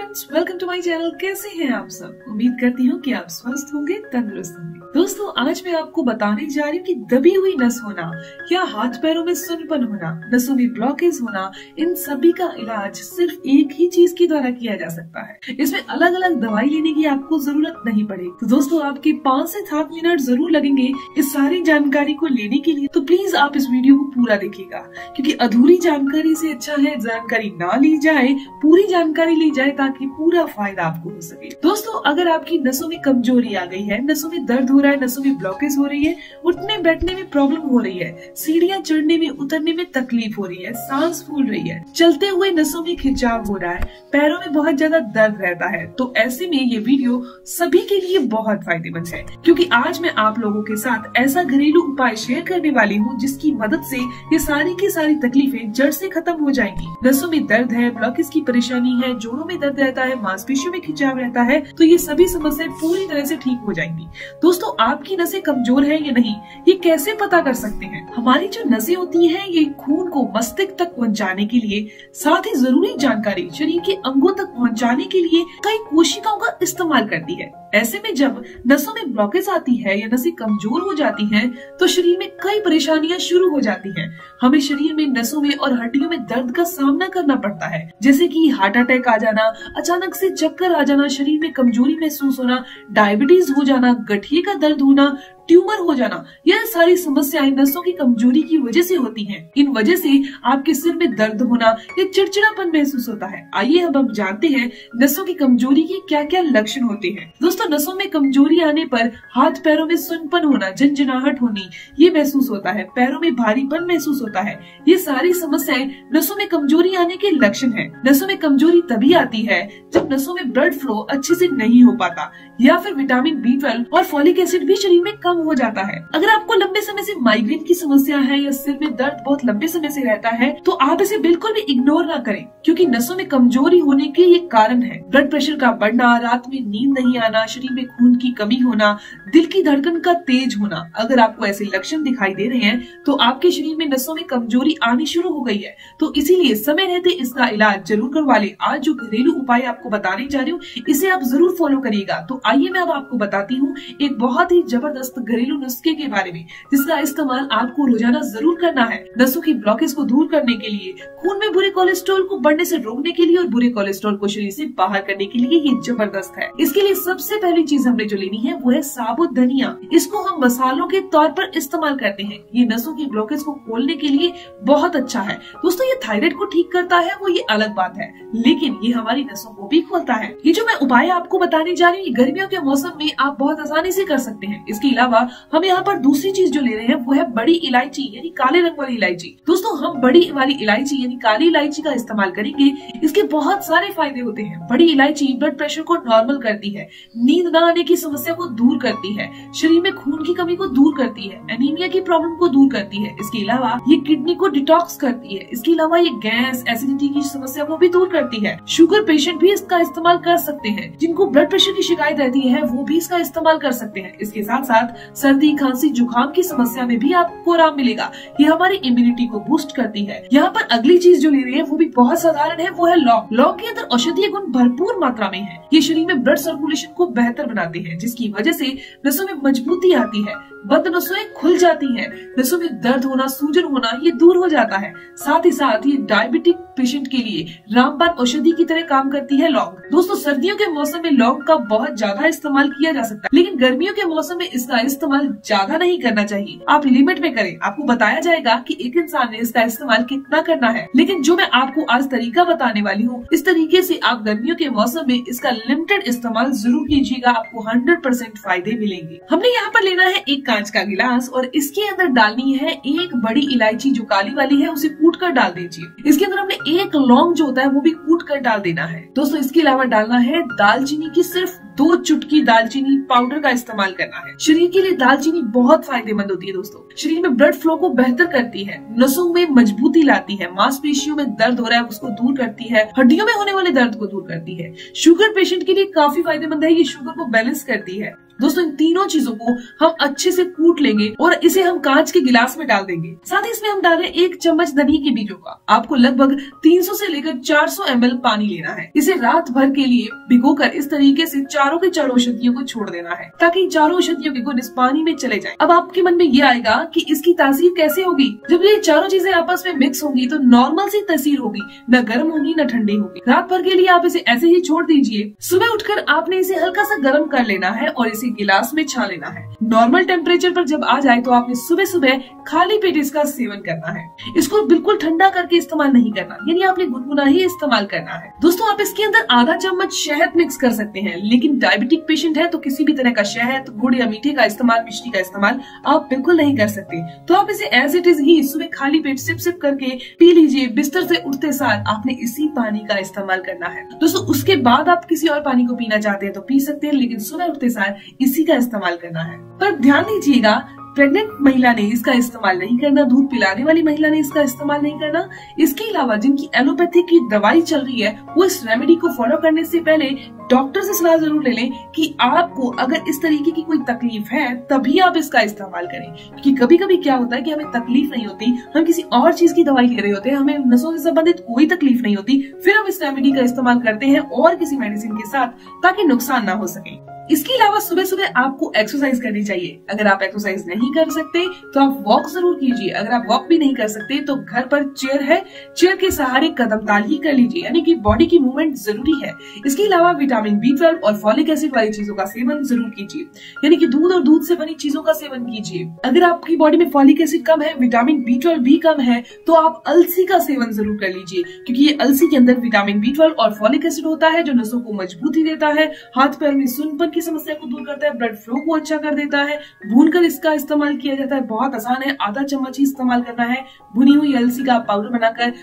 Friends, welcome to my channel. कैसे हैं आप सब? उम्मीद करती हूँ कि आप स्वस्थ होंगे, तंदुरुस्त होंगे। दोस्तों, आज मैं आपको बताने जा रही हूँ कि दबी हुई नस होना या हाथ पैरों में सुन्नपन होना, नसों में ब्लॉकेज होना, इन सभी का इलाज सिर्फ एक ही चीज के द्वारा किया जा सकता है। इसमें अलग अलग दवाई लेने की आपको जरूरत नहीं पड़ेगी। तो दोस्तों, आपके 5 से 7 मिनट जरूर लगेंगे इस सारी जानकारी को लेने के लिए। तो प्लीज आप इस वीडियो को पूरा देखिएगा, क्योंकि अधूरी जानकारी से अच्छा है जानकारी ना ली जाए, पूरी जानकारी ली जाए, ताकि पूरा फायदा आपको हो सके। दोस्तों, अगर आपकी नसों में कमजोरी आ गई है, नसों में दर्द हो रहा है, नसों में ब्लॉकेज हो रही है, उठने बैठने में प्रॉब्लम हो रही है, सीढ़ियां चढ़ने में उतरने में तकलीफ हो रही है, सांस फूल रही है, चलते हुए नसों में खिंचाव हो रहा है, पैरों में बहुत ज्यादा दर्द रहता है, तो ऐसे में ये वीडियो सभी के लिए बहुत फायदेमंद है। क्योंकि आज मैं आप लोगों के साथ ऐसा घरेलू उपाय शेयर करने वाली हूँ जिसकी मदद से ये सारी की सारी तकलीफें जड़ से खत्म हो जाएंगी। नसों में दर्द है, ब्लॉकेज की परेशानी है, जोड़ों में दर्द रहता है, मांसपेशियों में खिंचाव रहता है, तो ये सभी समस्याएं पूरी तरह से ठीक हो जाएंगी। दोस्तों, आपकी नसें कमजोर है या नहीं, ये कैसे पता कर सकते हैं? हमारी जो नसें होती हैं, ये खून को मस्तिष्क तक पहुंचाने के लिए, साथ ही जरूरी जानकारी शरीर के अंगों तक पहुंचाने के लिए कई कोशिकाओं का इस्तेमाल करती है। ऐसे में जब नसों में ब्लॉकेज आती है या नसें कमजोर हो जाती हैं, तो शरीर में कई परेशानियां शुरू हो जाती हैं। हमें शरीर में नसों में और हड्डियों में दर्द का सामना करना पड़ता है, जैसे कि हार्ट अटैक आ जाना, अचानक से चक्कर आ जाना, शरीर में कमजोरी महसूस होना, डायबिटीज हो जाना, गठिए का दर्द होना, ट्यूमर हो जाना। यह सारी समस्याएं नसों की कमजोरी की वजह से होती हैं। इन वजह से आपके सिर में दर्द होना या चिड़चिड़ापन महसूस होता है। आइए अब हम जानते हैं नसों की कमजोरी के क्या क्या लक्षण होते हैं। दोस्तों, नसों में कमजोरी आने पर हाथ पैरों में सुन्नपन होना, झंझनाहट होनी, ये महसूस होता है। पैरों में भारीपन महसूस होता है। ये सारी समस्याएं नसों में कमजोरी आने के लक्षण है। नसों में कमजोरी तभी आती है जब नसों में ब्लड फ्लो अच्छे से नहीं हो पाता, या फिर विटामिन B12 और फॉलिक एसिड भी शरीर में कम हो जाता है। अगर आपको लंबे समय से माइग्रेन की समस्या है या सिर में दर्द बहुत लंबे समय से रहता है, तो आप इसे बिल्कुल भी इग्नोर ना करें, क्योंकि नसों में कमजोरी होने के ये कारण है। ब्लड प्रेशर का बढ़ना, रात में नींद नहीं आना, शरीर में खून की कमी होना, दिल की धड़कन का तेज होना। अगर आपको ऐसे लक्षण दिखाई दे रहे हैं, तो आपके शरीर में नसों में कमजोरी आनी शुरू हो गई है। तो इसीलिए समय रहते इसका इलाज जरूर करवा ले। आज जो घरेलू उपाय आपको बताने जा रही हूँ, इसे आप जरूर फॉलो करिएगा। तो आइए मैं अब आपको बताती हूँ एक बहुत ही जबरदस्त घरेलू नुस्खे के बारे में, जिसका इस्तेमाल आपको रोजाना जरूर करना है नसों की ब्लॉकेज को दूर करने के लिए, खून में बुरे कोलेस्ट्रॉल को बढ़ने से रोकने के लिए और बुरे कोलेस्ट्रॉल को शरीर से बाहर करने के लिए। ये जबरदस्त है। इसके लिए सबसे पहली चीज हमने जो लेनी है वो है साबुत धनिया। इसको हम मसालों के तौर पर इस्तेमाल करते हैं। ये नसों की ब्लॉकेज को खोलने के लिए बहुत अच्छा है। दोस्तों, ये थायराइड को ठीक करता है, वो ये अलग बात है, लेकिन ये हमारी नसों को भी खोलता है। ये जो मैं उपाय आपको बताने जा रही हूँ, गर्मियों के मौसम में आप बहुत आसानी से कर सकते हैं। इसके अलावा हम यहाँ पर दूसरी चीज जो ले रहे हैं वो है बड़ी इलायची, यानी काले रंग वाली इलायची। दोस्तों, हम बड़ी वाली इलायची यानी काली इलायची का इस्तेमाल करेंगे। इसके बहुत सारे फायदे होते हैं। बड़ी इलायची ब्लड प्रेशर को नॉर्मल करती है, नींद न आने की समस्या को दूर करती है, शरीर में खून की कमी को दूर करती है, एनीमिया की प्रॉब्लम को दूर करती है। इसके अलावा ये किडनी को डिटॉक्स करती है। इसके अलावा ये गैस, एसिडिटी की समस्या को भी दूर करती है। शुगर पेशेंट भी इसका इस्तेमाल कर सकते हैं। जिनको ब्लड प्रेशर की शिकायत रहती है, वो भी इसका इस्तेमाल कर सकते हैं। इसके साथ साथ सर्दी, खांसी, जुकाम की समस्या में भी आपको आराम मिलेगा। ये हमारी इम्यूनिटी को बूस्ट करती है। यहाँ पर अगली चीज जो ले रही है वो भी बहुत साधारण है, वो है लौंग। लौंग के अंदर औषधीय गुण भरपूर मात्रा में है। ये शरीर में ब्लड सर्कुलेशन को बेहतर बनाते हैं, जिसकी वजह से नसों में मजबूती आती है, बंद नसें खुल जाती हैं, नसों में दर्द होना, सूजन होना, ये दूर हो जाता है। साथ ही साथ ये डायबिटिक पेशेंट के लिए रामबाण औषधि की तरह काम करती है लौंग। दोस्तों, सर्दियों के मौसम में लौंग का बहुत ज्यादा इस्तेमाल किया जा सकता है, लेकिन गर्मियों के मौसम में इसका इस्तेमाल ज्यादा नहीं करना चाहिए। आप लिमिट में करें। आपको बताया जाएगा कि एक इंसान ने इसका इस्तेमाल कितना करना है, लेकिन जो मैं आपको आज तरीका बताने वाली हूँ, इस तरीके से आप गर्मियों के मौसम में इसका लिमिटेड इस्तेमाल जरूर कीजिएगा। आपको 100% फायदे मिलेंगे। हमने यहाँ पर लेना है एक कांच का गिलास और इसके अंदर डालनी है एक बड़ी इलायची जो काली वाली है, उसे कूट कर डाल दीजिए। इसके अंदर हमने एक लौंग जो होता है वो भी कूट कर डाल देना है। दोस्तों, इसके अलावा डालना है दालचीनी की सिर्फ 2 चुटकी दालचीनी पाउडर का इस्तेमाल करना है। शरीर के लिए दालचीनी बहुत फायदेमंद होती है। दोस्तों, शरीर में ब्लड फ्लो को बेहतर करती है, नसों में मजबूती लाती है, मांसपेशियों में दर्द हो रहा है उसको दूर करती है, हड्डियों में होने वाले दर्द को दूर करती है। शुगर पेशेंट के लिए काफी फायदेमंद है। ये शुगर को बैलेंस करती है। दोस्तों इन तीनों चीजों को हम अच्छे से कूट लेंगे और इसे हम कांच के गिलास में डाल देंगे। साथ ही इसमें हम डाल रहे हैं 1 चम्मच धनिया के बीजों का। आपको लगभग 300 से लेकर 400 ml पानी लेना है। इसे रात भर के लिए भिगोकर इस तरीके से चारों के चारों औषधियों को छोड़ देना है ताकि चारों औषधियों के गुण इस पानी में चले जाएं। अब आपके मन में ये आएगा कि इसकी तासीर कैसे होगी। जब ये चारों चीजें आपस में मिक्स होंगी तो नॉर्मल सी तासीर होगी, न गर्म होगी न ठंडी होगी। रात भर के लिए आप इसे ऐसे ही छोड़ दीजिए। सुबह उठकर आपने इसे हल्का सा गर्म कर लेना है और इसे गिलास में छान लेना है। नॉर्मल टेम्परेचर पर जब आ जाए तो आपने सुबह सुबह खाली पेट इसका सेवन करना है। इसको बिल्कुल ठंडा करके इस्तेमाल नहीं करना, यानी आपने गुनगुना ही इस्तेमाल करना है। दोस्तों आप इसके अंदर आधा चम्मच शहद मिक्स कर सकते हैं, लेकिन डायबिटिक पेशेंट है तो किसी भी तरह का शहद, गुड़ या मीठे का इस्तेमाल, मिश्री का इस्तेमाल आप बिल्कुल नहीं कर सकते। तो आप इसे एज इट इज ही सुबह खाली पेट सिप सिप करके पी लीजिए। बिस्तर से उठते सार आपने इसी पानी का इस्तेमाल करना है। दोस्तों उसके बाद आप किसी और पानी को पीना चाहते हैं तो पी सकते हैं, लेकिन सुबह उठते सार इसी का इस्तेमाल करना है। पर ध्यान दीजिएगा, प्रेग्नेंट महिला ने इसका इस्तेमाल नहीं करना, दूध पिलाने वाली महिला ने इसका इस्तेमाल नहीं करना। इसके अलावा जिनकी एलोपैथी की दवाई चल रही है वो इस रेमेडी को फॉलो करने से पहले डॉक्टर से सलाह जरूर ले लें कि आपको अगर इस तरीके की कोई तकलीफ है तभी आप इसका इस्तेमाल करें। क्योंकि कभी कभी क्या होता है कि हमें तकलीफ नहीं होती, हम किसी और चीज की दवाई ले रहे होते हैं, हमें नसों से संबंधित कोई तकलीफ नहीं होती, फिर हम इस रेमेडी का इस्तेमाल करते हैं और किसी मेडिसिन के साथ ताकि नुकसान ना हो सके। इसके अलावा सुबह सुबह आपको एक्सरसाइज करनी चाहिए। अगर आप एक्सरसाइज नहीं कर सकते तो आप वॉक जरूर कीजिए। अगर आप वॉक भी नहीं कर सकते तो घर पर चेयर है, चेयर के सहारे कदमताल ही कर लीजिए, यानी कि बॉडी की मूवमेंट जरूरी है। इसके अलावा विटामिन B12 और फॉलिक एसिड वाली चीजों का सेवन जरूर कीजिए, यानी कि दूध और दूध से बनी चीजों का सेवन कीजिए। अगर आपकी बॉडी में फॉलिक एसिड कम है, विटामिन B12 भी कम है, तो आप अलसी का सेवन जरूर कर लीजिए, क्योंकि ये अलसी के अंदर विटामिन B12 और फॉलिक एसिड होता है जो नसों को मजबूती देता है, हाथ पैर में सुन्नपन की समस्या को दूर करता है, ब्लड फ्लो को अच्छा कर देता है। भूनकर इसका इस्तेमाल किया जाता है, बहुत आसान है, आधा चम्मच ही इस्तेमाल करना है। भुनी हुई अलसी का पाउडर बनाकर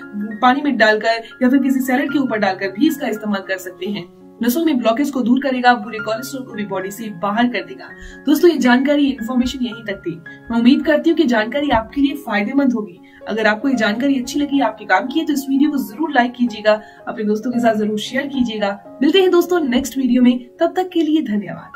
पानी में डालकर या फिर किसी सैलेड के ऊपर डालकर भी इसका इस्तेमाल कर सकते हैं। नसों में ब्लॉकेज को दूर करेगा, बुरे कोलेस्ट्रॉल को भी बॉडी से बाहर कर देगा। दोस्तों ये जानकारी, इन्फॉर्मेशन यहीं तक थी। मैं उम्मीद करती हूँ कि जानकारी आपके लिए फायदेमंद होगी। अगर आपको ये जानकारी अच्छी लगी, आपके काम की है, तो इस वीडियो को जरूर लाइक कीजिएगा, अपने दोस्तों के साथ जरूर शेयर कीजिएगा। मिलते हैं दोस्तों नेक्स्ट वीडियो में, तब तक के लिए धन्यवाद।